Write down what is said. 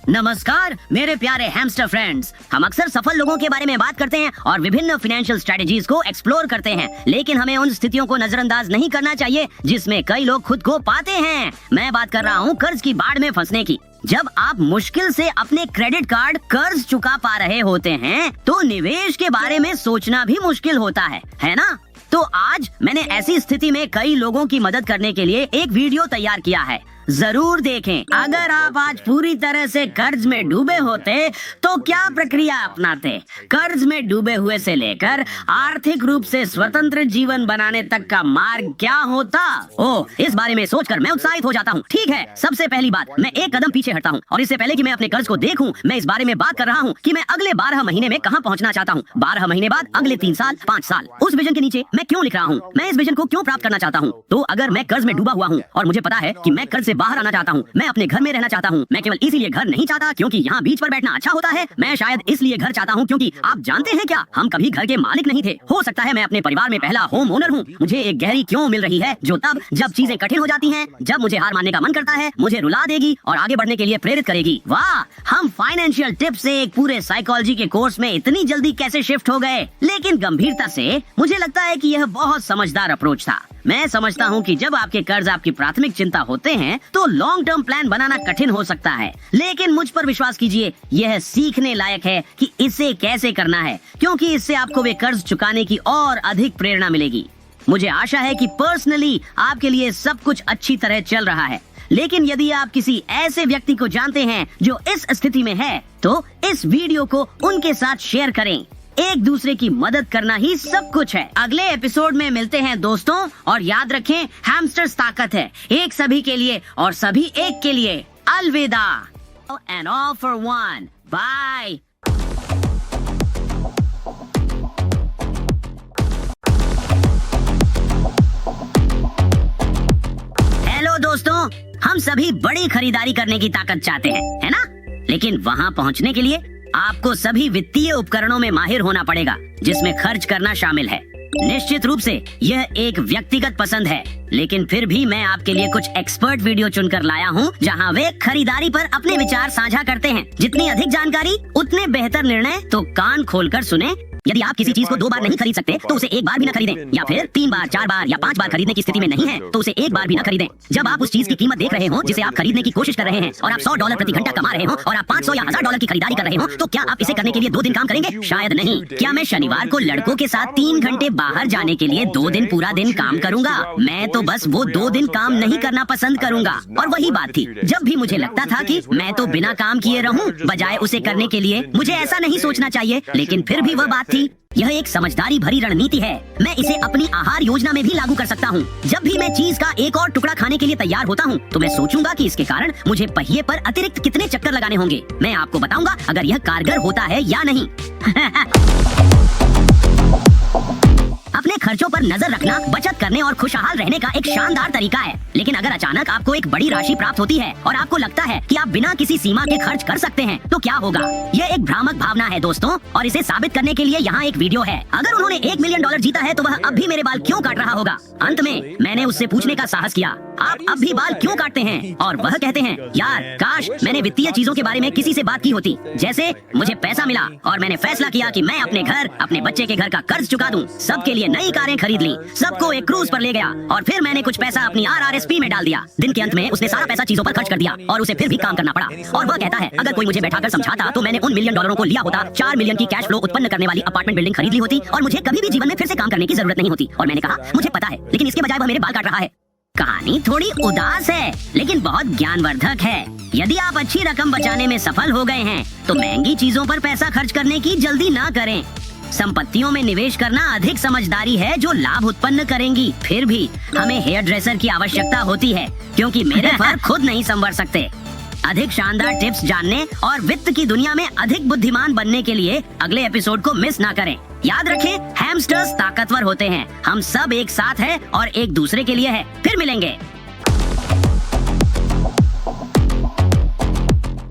नमस्कार मेरे प्यारे हैमस्टर फ्रेंड्स। हम अक्सर सफल लोगों के बारे में बात करते हैं और विभिन्न फाइनेंशियल स्ट्रेटजीज को एक्सप्लोर करते हैं, लेकिन हमें उन स्थितियों को नजरअंदाज नहीं करना चाहिए जिसमें कई लोग खुद को पाते हैं। मैं बात कर रहा हूँ कर्ज की बाढ़ में फंसने की। जब आप मुश्किल से अपने क्रेडिट कार्ड कर्ज चुका पा रहे होते हैं तो निवेश के बारे में सोचना भी मुश्किल होता है ना? तो आज मैंने ऐसी स्थिति में कई लोगों की मदद करने के लिए एक वीडियो तैयार किया है, जरूर देखें। अगर आप आज पूरी तरह से कर्ज में डूबे होते तो क्या प्रक्रिया अपनाते? कर्ज में डूबे हुए से लेकर आर्थिक रूप से स्वतंत्र जीवन बनाने तक का मार्ग क्या होता? इस बारे में सोचकर मैं उत्साहित हो जाता हूँ। ठीक है, सबसे पहली बात, मैं एक कदम पीछे हटता हूँ और इससे पहले कि मैं अपने कर्ज को देखूं, मैं इस बारे में बात कर रहा हूँ कि मैं अगले 12 महीने में कहाँ पहुँचना चाहता हूँ। 12 महीने बाद, अगले 3 साल, 5 साल। उस विजन के नीचे मैं क्यों लिख रहा हूँ, मैं इस विजन को क्यों प्राप्त करना चाहता हूँ। तो अगर मैं कर्ज में डूबा हुआ हूँ और मुझे पता है कि मैं कर्ज से बाहर आना चाहता हूँ, मैं अपने घर में रहना चाहता हूँ। मैं केवल इसीलिए घर नहीं चाहता क्योंकि यहाँ बीच पर बैठना अच्छा होता है। मैं शायद इसलिए घर चाहता हूँ क्योंकि आप जानते हैं क्या, हम कभी घर के मालिक नहीं थे। हो सकता है मैं अपने परिवार में पहला होम ओनर हूँ। मुझे एक गहरी क्यों मिल रही है जो तब जब चीजें कठिन हो जाती हैं, जब मुझे हार मानने का मन करता है, मुझे रुला देगी और आगे बढ़ने के लिए प्रेरित करेगी। वाह, हम फाइनेंशियल टिप्स से एक पूरे साइकोलॉजी के कोर्स में इतनी जल्दी कैसे शिफ्ट हो गए। लेकिन गंभीरता से मुझे लगता है कि यह बहुत समझदार अप्रोच था। मैं समझता हूँ कि जब आपके कर्ज आपकी प्राथमिक चिंता होते हैं तो लॉन्ग टर्म प्लान बनाना कठिन हो सकता है, लेकिन मुझ पर विश्वास कीजिए, यह सीखने लायक है कि इसे कैसे करना है, क्योंकि इससे आपको वे कर्ज चुकाने की और अधिक प्रेरणा मिलेगी। मुझे आशा है कि पर्सनली आपके लिए सब कुछ अच्छी तरह चल रहा है, लेकिन यदि आप किसी ऐसे व्यक्ति को जानते हैं जो इस स्थिति में है तो इस वीडियो को उनके साथ शेयर करें। एक दूसरे की मदद करना ही सब कुछ है। अगले एपिसोड में मिलते हैं दोस्तों, और याद रखें, हैमस्टर्स ताकत है, एक सभी के लिए और सभी एक के लिए। अलविदा and all for one. Bye. Hello दोस्तों, हम सभी बड़ी खरीदारी करने की ताकत चाहते हैं, है ना? लेकिन वहाँ पहुँचने के लिए आपको सभी वित्तीय उपकरणों में माहिर होना पड़ेगा, जिसमें खर्च करना शामिल है। निश्चित रूप से यह एक व्यक्तिगत पसंद है, लेकिन फिर भी मैं आपके लिए कुछ एक्सपर्ट वीडियो चुनकर लाया हूँ जहाँ वे खरीदारी पर अपने विचार साझा करते हैं। जितनी अधिक जानकारी उतने बेहतर निर्णय, तो कान खोलकर सुने। यदि आप किसी चीज को 2 बार नहीं खरीद सकते तो उसे 1 बार भी न खरीदें, या फिर 3 बार, 4 बार या 5 बार खरीदने की स्थिति में नहीं है तो उसे 1 बार भी न खरीदें। जब आप उस चीज की कीमत देख रहे हो जिसे आप खरीदने की कोशिश कर रहे हैं और आप $100 प्रति घंटा कमा रहे हो और आप $500 या $1000 की खरीदारी कर रहे हो, तो क्या आप इसे करने के लिए 2 दिन काम करेंगे? शायद नहीं। क्या मैं शनिवार को लड़कों के साथ 3 घंटे बाहर जाने के लिए 2 दिन पूरा दिन काम करूंगा? मैं तो बस वो 2 दिन काम नहीं करना पसंद करूंगा। और वही बात थी, जब भी मुझे लगता था कि मैं तो बिना काम किए रहूं बजाय उसे करने के लिए। मुझे ऐसा नहीं सोचना चाहिए, लेकिन फिर भी वह बात थी। यह एक समझदारी भरी रणनीति है। मैं इसे अपनी आहार योजना में भी लागू कर सकता हूँ। जब भी मैं चीज का एक और टुकड़ा खाने के लिए तैयार होता हूँ तो मैं सोचूंगा कि इसके कारण मुझे पहिए पर अतिरिक्त कितने चक्कर लगाने होंगे। मैं आपको बताऊंगा अगर यह कारगर होता है या नहीं। अपने खर्चों पर नजर रखना बचत करने और खुशहाल रहने का एक शानदार तरीका है। लेकिन अगर अचानक आपको एक बड़ी राशि प्राप्त होती है और आपको लगता है कि आप बिना किसी सीमा के खर्च कर सकते हैं, तो क्या होगा? यह एक भ्रामक भावना है दोस्तों, और इसे साबित करने के लिए यहाँ एक वीडियो है। अगर उन्होंने $1 मिलियन जीता है तो वह अब भी मेरे बाल क्यों काट रहा होगा? अंत में मैंने उससे पूछने का साहस किया, आप अब भी बाल क्यों काटते हैं? और वह कहते हैं, यार काश मैंने वित्तीय चीजों के बारे में किसी से बात की होती। जैसे मुझे पैसा मिला और मैंने फैसला किया कि मैं अपने घर, अपने बच्चे के घर का कर्ज चुका दूं, सबके लिए नई कारें खरीद ली, सबको एक क्रूज पर ले गया और फिर मैंने कुछ पैसा अपनी RRSP में डाल दिया। दिन के अंत में उसने सारा पैसा चीजों पर खर्च कर दिया और उसे फिर भी काम करना पड़ा। और वह कहता है, अगर कोई मुझे बैठाकर समझाता तो मैंने उन $1 मिलियन को लिया होता, 4 मिलियन की कैश फ्लो उत्पन्न करने वाली अपार्टमेंट बिल्डिंग खरीद ली होती और मुझे कभी भी जीवन में फिर से काम करने की जरूरत नहीं होती। और मैंने कहा, मुझे पता है, लेकिन इसके बजाय वह मेरे बाल काट रहा है। कहानी थोड़ी उदास है लेकिन बहुत ज्ञानवर्धक है। यदि आप अच्छी रकम बचाने में सफल हो गए हैं तो महंगी चीजों पर पैसा खर्च करने की जल्दी ना करें। संपत्तियों में निवेश करना अधिक समझदारी है जो लाभ उत्पन्न करेंगी। फिर भी हमें हेयर ड्रेसर की आवश्यकता होती है क्योंकि मेरे फर खुद नहीं संवर सकते। अधिक शानदार टिप्स जानने और वित्त की दुनिया में अधिक बुद्धिमान बनने के लिए अगले एपिसोड को मिस ना करें। याद रखें, हैमस्टर्स ताकतवर होते हैं। हम सब एक साथ हैं और एक दूसरे के लिए है। फिर मिलेंगे।